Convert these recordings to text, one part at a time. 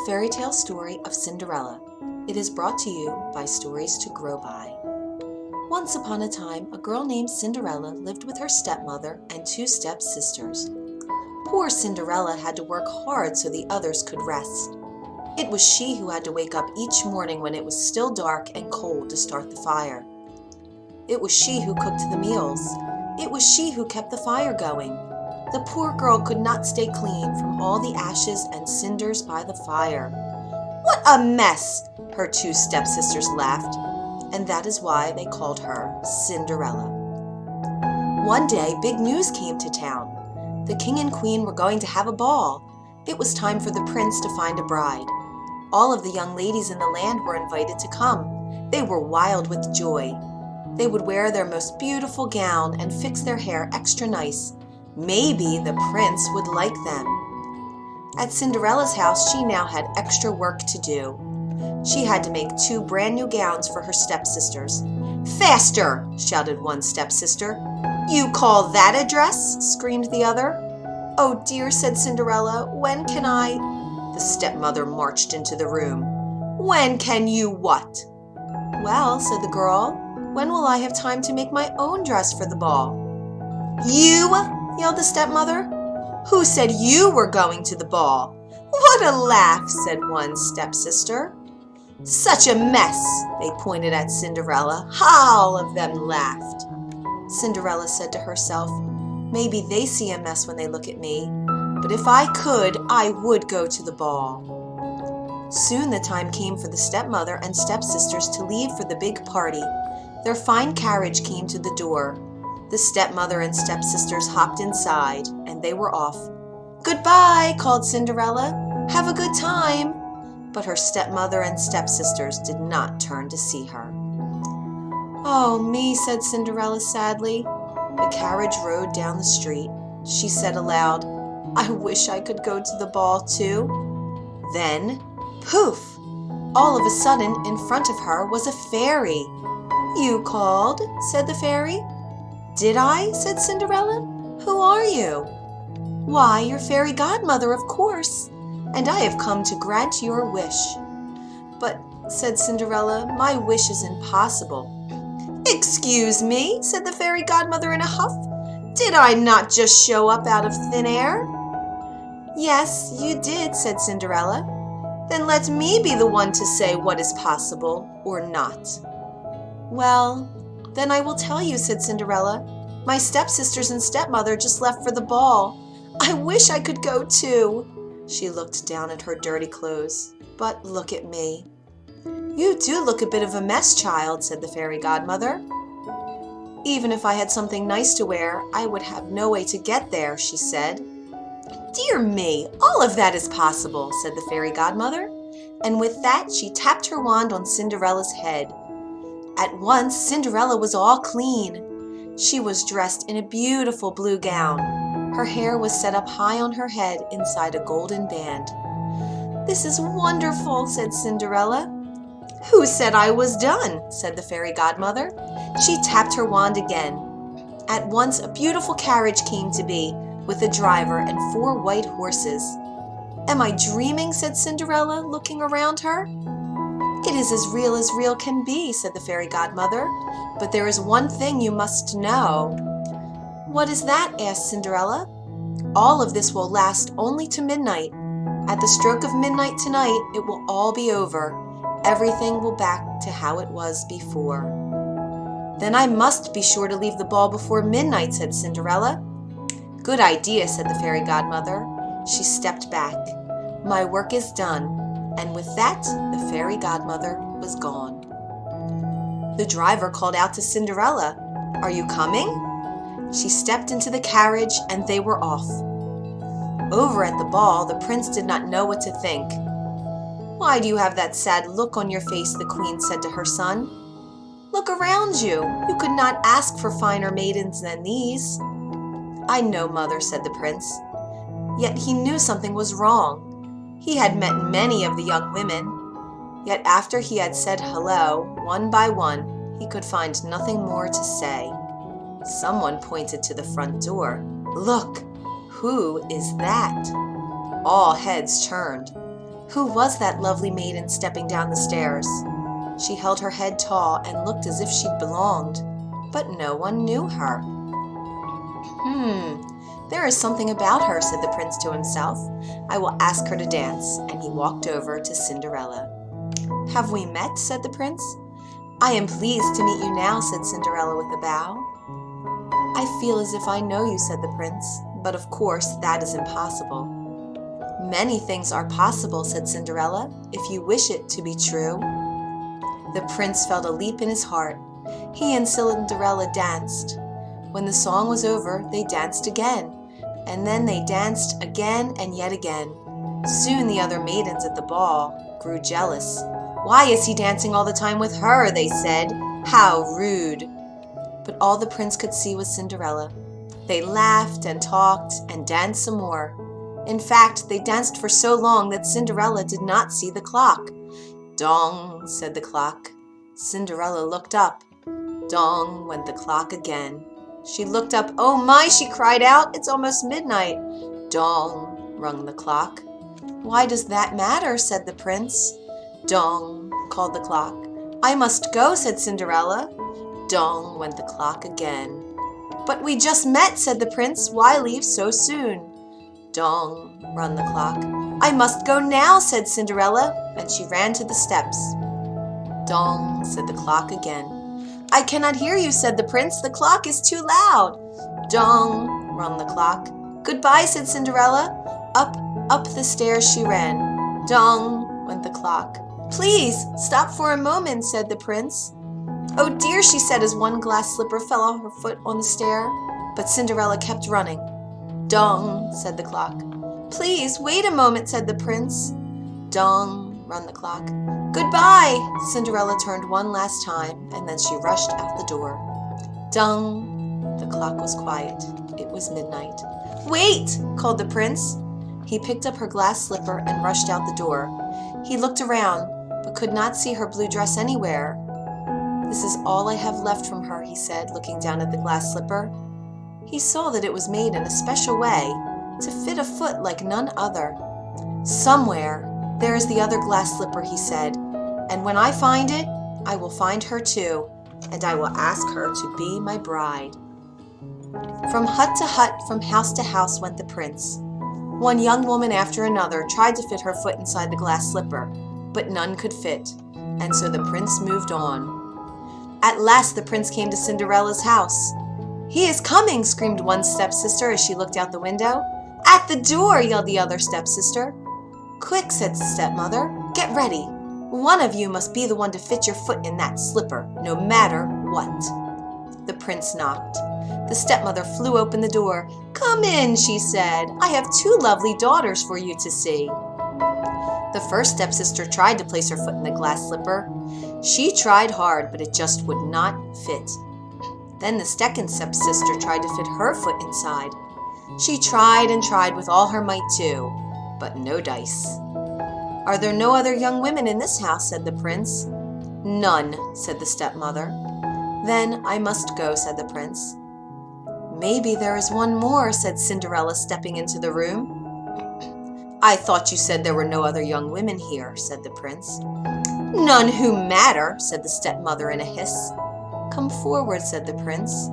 fairy tale story of Cinderella. It is brought to you by Stories to Grow By. Once upon a time, a girl named Cinderella lived with her stepmother and two stepsisters. Poor Cinderella had to work hard so the others could rest. It was she who had to wake up each morning when it was still dark and cold to start the fire. It was she who cooked the meals. It was she who kept the fire going. The poor girl could not stay clean from all the ashes and cinders by the fire. "What a mess!" her two stepsisters laughed, and that is why they called her Cinderella. One day, big news came to town. The king and queen were going to have a ball. It was time for the prince to find a bride. All of the young ladies in the land were invited to come. They were wild with joy. They would wear their most beautiful gown and fix their hair extra nice. Maybe the prince would like them. At Cinderella's house, she now had extra work to do. She had to make two brand new gowns for her stepsisters. "Faster!" shouted one stepsister. "You call that a dress?" screamed the other. "Oh dear," said Cinderella, "when can I—" The stepmother marched into the room. "When can you what?" "Well," said the girl, "when will I have time to make my own dress for the ball?" "You!" yelled the stepmother. "Who said you were going to the ball?" "What a laugh," said one stepsister. "Such a mess!" They pointed at Cinderella. All of them laughed. Cinderella said to herself, "Maybe they see a mess when they look at me, but if I could, I would go to the ball." Soon the time came for the stepmother and stepsisters to leave for the big party. Their fine carriage came to the door. The stepmother and stepsisters hopped inside, and they were off. "Goodbye," called Cinderella. "Have a good time." But her stepmother and stepsisters did not turn to see her. "Oh, me," said Cinderella sadly. The carriage rode down the street. She said aloud, "I wish I could go to the ball too." Then, poof! All of a sudden, in front of her was a fairy. "You called?" said the fairy. "Did I?" said Cinderella. "Who are you?" "Why, your fairy godmother, of course, and I have come to grant your wish." "But," said Cinderella, "my wish is impossible." "Excuse me," said the fairy godmother in a huff. "Did I not just show up out of thin air?" "Yes, you did," said Cinderella. "Then let me be the one to say what is possible or not." "Well, then I will tell you," said Cinderella. "My stepsisters and stepmother just left for the ball. I wish I could go too." She looked down at her dirty clothes. "But look at me." "You do look a bit of a mess, child," said the fairy godmother. "Even if I had something nice to wear, I would have no way to get there," she said. "Dear me, all of that is possible," said the fairy godmother. And with that, she tapped her wand on Cinderella's head. At once, Cinderella was all clean. She was dressed in a beautiful blue gown. Her hair was set up high on her head inside a golden band. "This is wonderful," said Cinderella. "Who said I was done?" said the fairy godmother. She tapped her wand again. At once, a beautiful carriage came to be, with a driver and 4 white horses. "Am I dreaming?" said Cinderella, looking around her. "It is as real can be," said the fairy godmother. "But there is one thing you must know." "What is that?" asked Cinderella. "All of this will last only to midnight. At the stroke of midnight tonight, it will all be over. Everything will back to how it was before." "Then I must be sure to leave the ball before midnight," said Cinderella. "Good idea," said the fairy godmother. She stepped back. "My work is done." And with that, the fairy godmother was gone. The driver called out to Cinderella, "Are you coming?" She stepped into the carriage, and they were off. Over at the ball, the prince did not know what to think. "Why do you have that sad look on your face?" the queen said to her son. "Look around you. You could not ask for finer maidens than these." "I know, mother," said the prince. Yet he knew something was wrong. He had met many of the young women, yet after he had said hello, one by one, he could find nothing more to say. Someone pointed to the front door. "Look, who is that?" All heads turned. Who was that lovely maiden stepping down the stairs? She held her head tall and looked as if she belonged, but no one knew her. There is something about her, said the prince to himself. I will ask her to dance, and he walked over to Cinderella. Have we met? Said the prince. I am pleased to meet you now, said Cinderella with a bow. I feel as if I know you, said the prince, but of course that is impossible. Many things are possible, said Cinderella, if you wish it to be true. The prince felt a leap in his heart. He and Cinderella danced. When the song was over, they danced again, and then they danced again and yet again. Soon the other maidens at the ball grew jealous. Why is he dancing all the time with her? They said. How rude! But all the prince could see was Cinderella. They laughed and talked and danced some more. In fact, they danced for so long that Cinderella did not see the clock. Dong, said the clock. Cinderella looked up. Dong went the clock again. She looked up. Oh my, she cried out. It's almost midnight. Dong, rung the clock. Why does that matter? Said the prince. Dong, called the clock. I must go, said Cinderella. Dong went the clock again. But we just met, said the prince. Why leave so soon? Dong, rung the clock. I must go now, said Cinderella, and she ran to the steps. Dong, said the clock again. I cannot hear you, said the prince. The clock is too loud. Dong, rung the clock. Goodbye, said Cinderella. Up the stairs she ran. Dong, went the clock. Please, stop for a moment, said the prince. Oh dear, she said as one glass slipper fell off her foot on the stair. But Cinderella kept running. Dong, said the clock. Please, wait a moment, said the prince. Dong, rung the clock. Goodbye! Cinderella turned one last time, and then she rushed out the door. Dong! The clock was quiet. It was midnight. Wait! Called the prince. He picked up her glass slipper and rushed out the door. He looked around, but could not see her blue dress anywhere. This is all I have left from her, he said, looking down at the glass slipper. He saw that it was made in a special way, to fit a foot like none other. Somewhere there is the other glass slipper, he said, and when I find it, I will find her too, and I will ask her to be my bride. From hut to hut, from house to house went the prince. One young woman after another tried to fit her foot inside the glass slipper, but none could fit, and so the prince moved on. At last the prince came to Cinderella's house. He is coming, screamed one stepsister as she looked out the window. At the door, yelled the other stepsister. Quick, said the stepmother, get ready. One of you must be the one to fit your foot in that slipper, no matter what. The prince knocked. The stepmother flew open the door. Come in, she said. I have 2 lovely daughters for you to see. The first stepsister tried to place her foot in the glass slipper. She tried hard, but it just would not fit. Then the second stepsister tried to fit her foot inside. She tried and tried with all her might too, but no dice. Are there no other young women in this house? Said the prince. None, said the stepmother. Then I must go, said the prince. Maybe there is one more, said Cinderella, stepping into the room. I thought you said there were no other young women here, said the prince. None who matter, said the stepmother in a hiss. Come forward, said the prince.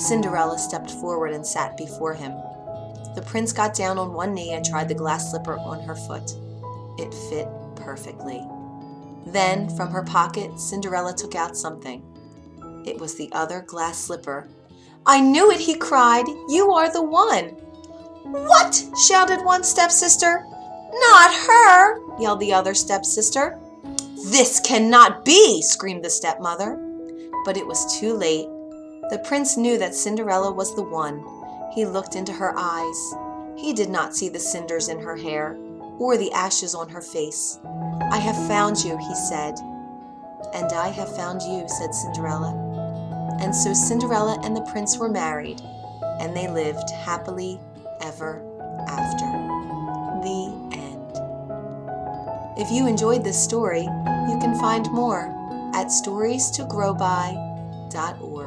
Cinderella stepped forward and sat before him. The prince got down on one knee and tried the glass slipper on her foot. It fit perfectly. Then, from her pocket, Cinderella took out something. It was the other glass slipper. I knew it, he cried. You are the one. What? Shouted one stepsister. Not her, yelled the other stepsister. This cannot be, screamed the stepmother. But it was too late. The prince knew that Cinderella was the one. He looked into her eyes. He did not see the cinders in her hair or the ashes on her face. I have found you, he said. And I have found you, said Cinderella. And so Cinderella and the prince were married, and they lived happily ever after. The end. If you enjoyed this story, you can find more at storiestogrowby.org.